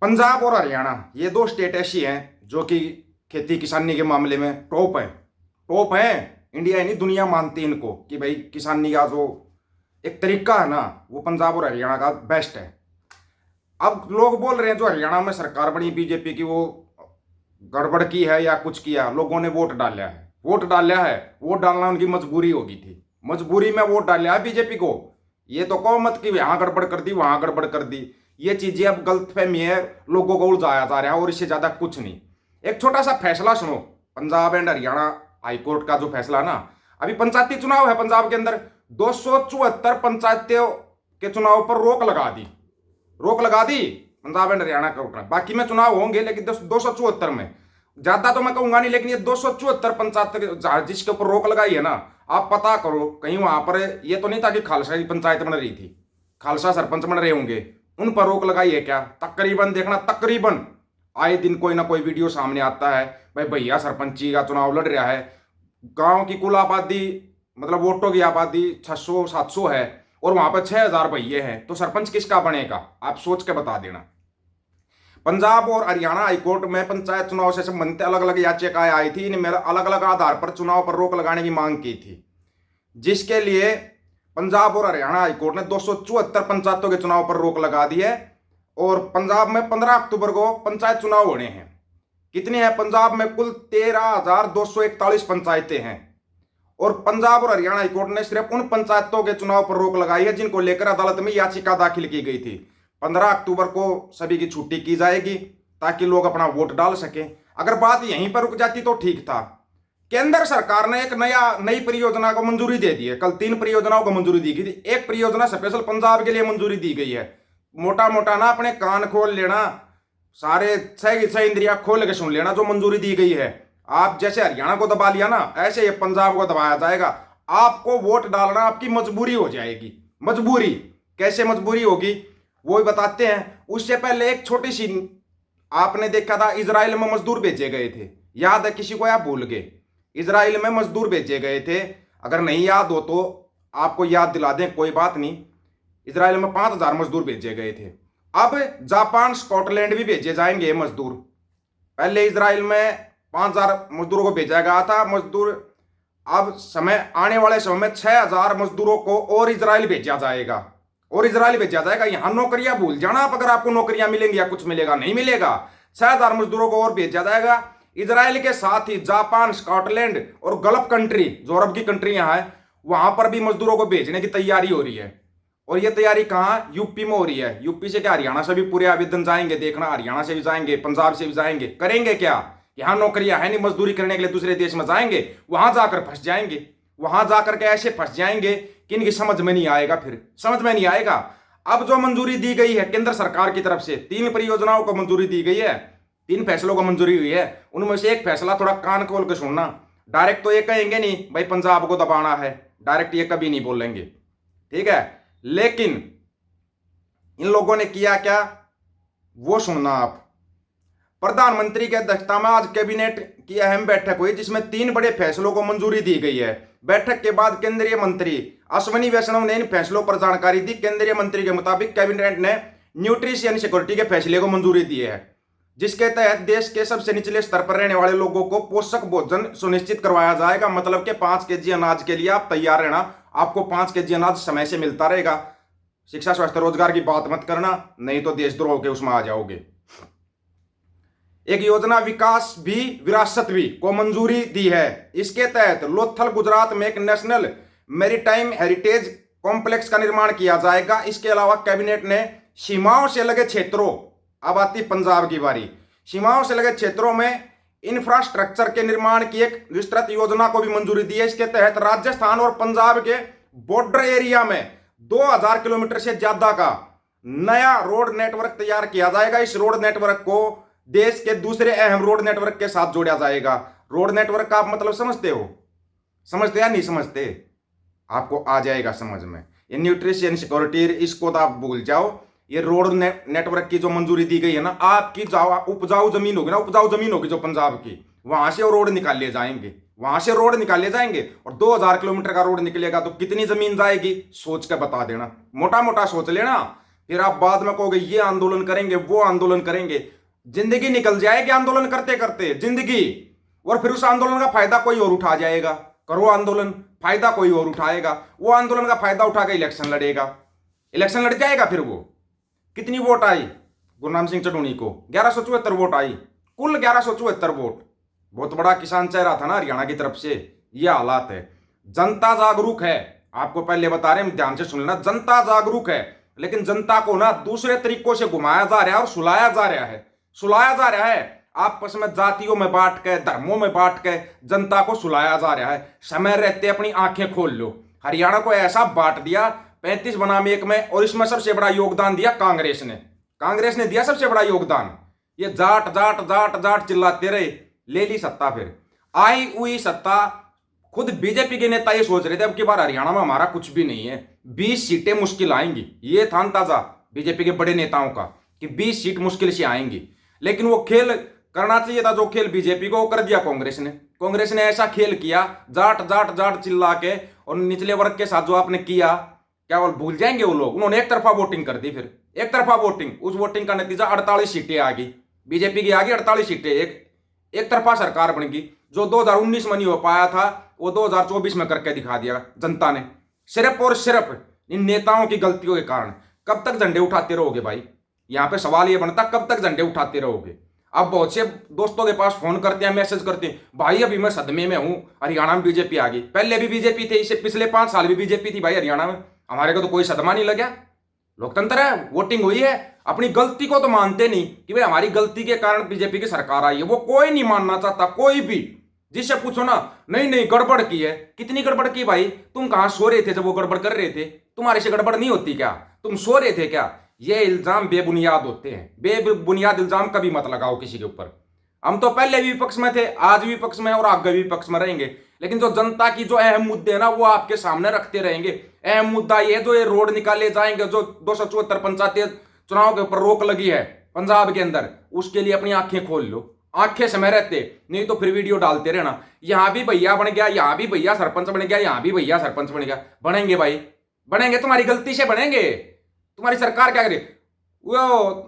पंजाब और हरियाणा ये दो स्टेट ऐसी हैं जो कि खेती किसानी के मामले में टॉप है। इंडिया ही नहीं दुनिया मानती है इनको कि भाई किसानी का जो एक तरीका है ना वो पंजाब और हरियाणा का बेस्ट है। अब लोग बोल रहे हैं जो हरियाणा में सरकार बनी बीजेपी की वो गड़बड़ की है या कुछ किया, लोगों ने वोट डालना उनकी मजबूरी होगी थी, मजबूरी में वोट डाला है बीजेपी को। ये तो कहो मत कि यहाँ गड़बड़ कर दी वहां गड़बड़ कर दी। ये चीजें अब गलतफहमी है, लोगों को उलझाया जा रहा है और इससे ज्यादा कुछ नहीं। एक छोटा सा फैसला सुनो, पंजाब एंड हरियाणा हाईकोर्ट का जो फैसला ना, अभी पंचायती चुनाव है पंजाब के अंदर, 274 पंचायतों के चुनाव पर रोक लगा दी पंजाब एंड हरियाणा कोर्ट ने। बाकी में चुनाव होंगे लेकिन 274 में, ज्यादा तो मैं कहूंगा नहीं, लेकिन ये 274 पंचायत जिसके ऊपर रोक लगाई है ना, आप पता करो कहीं वहां पर ये तो नहीं था कि खालसा की पंचायत बन रही थी, खालसा सरपंच बन रहे होंगे, उन पर रोक लगाई है क्या? तकरीबन देखना, तकरीबन आए दिन कोई ना कोई वीडियो सामने आता है, भाई भैया सरपंची का चुनाव लड़ रहा है, गांव की कुल आबादी मतलब वोटों की आबादी 600-700 है और वहां पर 6000 भैये हैं, तो सरपंच किसका बनेगा? आप सोच के बता देना। पंजाब और हरियाणा हाईकोर्ट में पंचायत चुनाव से संबंधित अलग अलग याचिकाएं आई थी, इनमें अलग अलग आधार पर चुनाव पर रोक लगाने की मांग की थी, जिसके लिए पंजाब और हरियाणा हाईकोर्ट ने 274 पंचायतों के चुनाव पर रोक लगा दी है। और पंजाब में 15 अक्टूबर को पंचायत चुनाव होने हैं। कितनी है? पंजाब में कुल 13,241 पंचायतें हैं और पंजाब और हरियाणा हाईकोर्ट ने सिर्फ उन पंचायतों के चुनाव पर रोक लगाई है जिनको लेकर अदालत में याचिका दाखिल की गई थी। 15 अक्टूबर को सभी की छुट्टी की जाएगी ताकि लोग अपना वोट डाल सकें। अगर बात यहीं पर रुक जाती तो ठीक था। केंद्र सरकार ने एक नई परियोजना को मंजूरी दे दी है। कल 3 परियोजनाओं को मंजूरी दी गई थी, एक परियोजना स्पेशल पंजाब के लिए मंजूरी दी गई है। मोटा मोटा ना अपने कान खोल लेना, सारे छह इंद्रिया खोल के सुन लेना जो मंजूरी दी गई है। आप जैसे हरियाणा को दबा लिया ना, ऐसे ये पंजाब को दबाया जाएगा। आपको वोट डालना आपकी मजबूरी हो जाएगी। मजबूरी कैसे मजबूरी होगी वो भी बताते हैं। उससे पहले एक छोटी सी, आपने देखा था इजराइल में मजदूर भेजे गए थे, याद है किसी को या भूल गए? इजराइल में मजदूर भेजे गए थे, अगर नहीं याद हो तो आपको याद दिला दें, कोई बात नहीं। इजराइल में 5000 मजदूर भेजे गए थे। अब जापान स्कॉटलैंड भी भेजे जाएंगे मजदूर। पहले इजराइल में 5000 मजदूरों को भेजा गया था मजदूर, अब आने वाले समय में 6000 मजदूरों को और इजराइल भेजा जाएगा। यहां नौकरियां भूल जाना आप, अगर आपको नौकरियां मिलेंगी या कुछ मिलेगा, नहीं मिलेगा। 6000 मजदूरों को और भेजा जाएगा। इजराइल के साथ ही जापान, स्कॉटलैंड और गल्फ कंट्री जो अरब की कंट्रियां हैं, वहां पर भी मजदूरों को भेजने की तैयारी हो रही है। और ये तैयारी कहां? यूपी में हो रही है। यूपी से क्या हरियाणा से भी पूरे आवेदन जाएंगे, देखना, हरियाणा से भी जाएंगे, पंजाब से भी जाएंगे। करेंगे क्या? यहां नौकरियां है नहीं, मजदूरी करने के लिए दूसरे देश में जाएंगे, वहां जाकर फंस जाएंगे। वहां जाकर के ऐसे फंस जाएंगे कि इनकी समझ में नहीं आएगा, फिर समझ में नहीं आएगा। अब जो मंजूरी दी गई है केंद्र सरकार की तरफ से, 3 परियोजनाओं को मंजूरी दी गई है, 3 फैसलों को मंजूरी हुई है। उनमें से एक फैसला थोड़ा कान खोल के सुनना। डायरेक्ट तो ये कहेंगे नहीं भाई पंजाब को दबाना है, डायरेक्ट ये कभी नहीं बोलेंगे, ठीक है? लेकिन इन लोगों ने किया क्या वो सुनना आप। प्रधानमंत्री की अध्यक्षता में आज कैबिनेट की अहम बैठक हुई जिसमें 3 बड़े फैसलों को मंजूरी दी गई है। बैठक के बाद केंद्रीय मंत्री अश्विनी वैष्णव ने इन फैसलों पर जानकारी दी। केंद्रीय मंत्री के मुताबिक कैबिनेट ने न्यूट्रिशन सिक्योरिटी के फैसले को मंजूरी दी है, जिसके तहत देश के सबसे निचले स्तर पर रहने वाले लोगों को पोषक भोजन सुनिश्चित करवाया जाएगा। मतलब कि 5 केजी अनाज के लिए आप तैयार रहना, आपको 5 केजी अनाज समय से मिलता रहेगा। शिक्षा, स्वास्थ्य, रोजगार की बात मत करना, नहीं तो देशद्रोह के उसमें आ जाओगे। एक योजना विकास भी विरासत भी को मंजूरी दी है। इसके तहत लोथल गुजरात में एक नेशनल मैरीटाइम हेरिटेज कॉम्प्लेक्स का निर्माण किया जाएगा। इसके अलावा कैबिनेट ने सीमाओं से लगे क्षेत्रों, अब आती पंजाब की बारी, सीमाओं से लगे क्षेत्रों में इंफ्रास्ट्रक्चर के निर्माण की एक विस्तृत योजना को भी मंजूरी दी है। इसके तहत राजस्थान और पंजाब के बॉर्डर एरिया में 2000 किलोमीटर से ज्यादा का नया रोड नेटवर्क तैयार किया जाएगा। इस रोड नेटवर्क को देश के दूसरे अहम रोड नेटवर्क के साथ जोड़ा जाएगा। रोड नेटवर्क का आप मतलब समझते हो? समझते या नहीं समझते? आपको आ जाएगा समझ में। ये न्यूट्रिशन सिक्योरिटी, इसको तो आप भूल जाओ। ये रोड नेटवर्क की जो मंजूरी दी गई है ना, आपकी उपजाऊ जमीन होगी ना, उपजाऊ जमीन होगी जो पंजाब की, वहां से रोड निकाले जाएंगे, और 2000 किलोमीटर का रोड निकलेगा तो कितनी जमीन जाएगी सोच कर बता देना। मोटा मोटा सोच लेना, फिर आप बाद में कहोगे ये आंदोलन करेंगे वो आंदोलन करेंगे। जिंदगी निकल जाएगी आंदोलन करते करते, जिंदगी। और फिर उस आंदोलन का फायदा कोई और उठा जाएगा। करो आंदोलन, फायदा कोई और उठाएगा, वो आंदोलन का फायदा उठा के इलेक्शन लड़ेगा, इलेक्शन लड़ जाएगा। फिर वो कितनी वोट आई गुरनाम सिंह चढ़ूनी को? 1174 वोट आई, कुल 1174 वोट। बहुत बड़ा किसान चेहरा था ना हरियाणा की तरफ से। यह हालात है। जनता जागरूक है, आपको पहले बता रहे हैं, ध्यान से सुन लेना। जनता जागरूक है, लेकिन जनता को ना दूसरे तरीकों से घुमाया जा रहा है और सुलाया जा रहा है, सुलाया जा रहा है। आपस में जातियों में बांट के, धर्मों में बांट के जनता को सुलाया जा रहा है। समय रहते अपनी आंखें खोल लो। हरियाणा को ऐसा बांट दिया 35 बनाम 1 में, और इसमें सबसे बड़ा योगदान दिया कांग्रेस ने। कांग्रेस ने दिया सबसे बड़ा योगदान। ये जाट जाट जाट जाट चिल्लाते रहे, ले ली सत्ता। फिर आई हुई सत्ता, खुद बीजेपी के नेता ये सोच रहे थे अब की बार हरियाणा में हमारा कुछ भी नहीं है, 20 सीटें मुश्किल आएंगी। ये था अंदाजा बीजेपी के बड़े नेताओं का कि 20 सीट मुश्किल से आएंगी। लेकिन वो खेल करना चाहिए था जो खेल बीजेपी को, वो कर दिया कांग्रेस ने। कांग्रेस ने ऐसा खेल किया, जाट जाट जाट चिल्ला के, और निचले वर्ग के साथ जो आपने किया, क्या वो भूल जाएंगे वो लोग? उन्होंने एक तरफा वोटिंग कर दी। फिर एक तरफा वोटिंग, उस वोटिंग का नतीजा 48 सीटें आ गई बीजेपी की, आ गई 48 सीटें। एक तरफा सरकार बन गई। जो 2019 में नहीं हो पाया था वो 2024 में करके दिखा दिया जनता ने, सिर्फ और सिर्फ इन नेताओं की गलतियों के कारण। कब तक झंडे उठाते रहोगे भाई? यहां पे सवाल ये बनता, कब तक झंडे उठाते रहोगे? अब बहुत से दोस्तों के पास फोन करते हैं, मैसेज करते हैं, भाई अभी मैं सदमे में हूं, हरियाणा में बीजेपी आ गई। पहले भी बीजेपी थे, इससे पिछले 5 साल भी बीजेपी थी भाई हरियाणा में, हमारे को तो कोई सदमा नहीं लगा। लोकतंत्र है, वोटिंग हुई है। अपनी गलती को तो मानते नहीं कि भाई हमारी गलती के कारण बीजेपी की सरकार आई है, वो कोई नहीं मानना चाहता, कोई भी। जिससे पूछो ना, नहीं नहीं गड़बड़ की है। कितनी गड़बड़ की भाई? तुम कहां सो रहे थे जब वो गड़बड़ कर रहे थे? तुम्हारे से गड़बड़ नहीं होती क्या? तुम सो रहे थे क्या? ये इल्जाम बेबुनियाद होते हैं। बेबुनियाद इल्जाम कभी मत लगाओ किसी के ऊपर। हम तो पहले भी विपक्ष में थे, आज भी विपक्ष में और आगे भी विपक्ष में रहेंगे, लेकिन जो जनता की जो अहम मुद्दे हैं ना, वो आपके सामने रखते रहेंगे। अहम मुद्दा ये जो ये रोड निकाले जाएंगे, जो 274 पंचायती चुनाव के ऊपर रोक लगी है पंजाब के अंदर, उसके लिए अपनी आंखें खोल लो। आंखें समय रहते, नहीं तो फिर वीडियो डालते रहना, यहां भी भैया बन गया, यहां भी भैया सरपंच बन गया, यहां भी भैया सरपंच बन गया। बनेंगे भाई, बनेंगे, तुम्हारी गलती से बनेंगे। तुम्हारी सरकार क्या करे? वो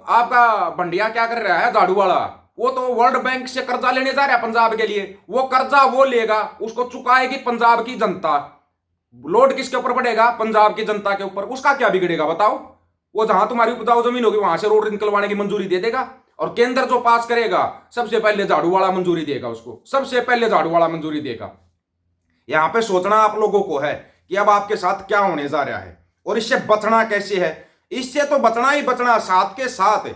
आपका भंडिया क्या कर रहा है, झाड़ू वाला, वो तो वर्ल्ड बैंक से कर्जा लेने जा रहा है पंजाब के लिए। वो कर्जा वो लेगा, उसको चुकाएगी पंजाब की जनता। लोड किसके ऊपर पड़ेगा? पंजाब की जनता के ऊपर। उसका क्या बिगड़ेगा बताओ? वो जहां तुम्हारी उपजाऊ जमीन होगी वहां से रोड निकलवाने की मंजूरी दे देगा, और केंद्र जो पास करेगा सबसे पहले झाड़ू वाला मंजूरी देगा, उसको सबसे पहले झाड़ू वाला मंजूरी देगा। यहां पे सोचना आप लोगों को है कि अब आपके साथ क्या होने जा रहा है और इससे बचना कैसे है। इससे तो बचना ही बचना, साथ के साथ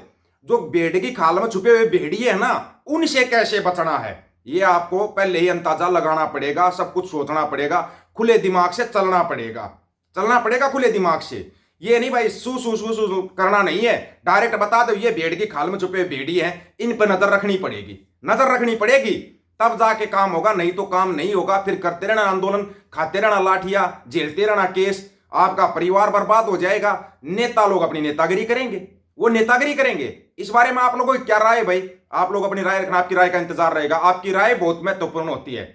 जो भेड़ की खाल में छुपे हुए भेड़िए है ना, उनसे कैसे बचना है, ये आपको पहले ही अंदाजा लगाना पड़ेगा। सब कुछ सोचना पड़ेगा, खुले दिमाग से चलना पड़ेगा, चलना पड़ेगा खुले दिमाग से। ये नहीं भाई सू सू सू सू करना नहीं है, डायरेक्ट बता दो ये भेड़ की खाल में छुपे भेड़ी हैं, इन पर नजर रखनी पड़ेगी, नजर रखनी पड़ेगी, तब जाके काम होगा, नहीं तो काम नहीं होगा। फिर करते रहना आंदोलन, खाते रहना लाठियां, झेलते रहना केस, आपका परिवार बर्बाद हो जाएगा। नेता लोग अपनी नेतागिरी करेंगे, वो नेतागिरी करेंगे। इस बारे में आप लोगों की क्या राय है भाई? आप लोग अपनी राय रखना, आपकी राय का इंतजार रहेगा। आपकी राय बहुत महत्वपूर्ण होती है।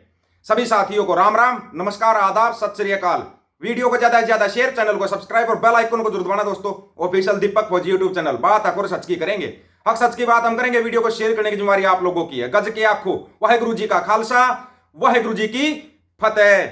सभी साथियों को राम राम, नमस्कार, आदाब, सत श्री अकाल। वीडियो को ज्यादा से ज्यादा शेयर, चैनल को सब्सक्राइब और बेल आइकन को जरूर दबाना दोस्तों। ऑफिशियल दीपक फौजी यूट्यूब चैनल, बात हक और सच की करेंगे, हक सच की बात हम करेंगे। वीडियो को शेयर करने की जिम्मेवारी आप लोगों की है। गज के आखो वाहेगुरु जी का खालसा, वाहेगुरु जी की फतेह।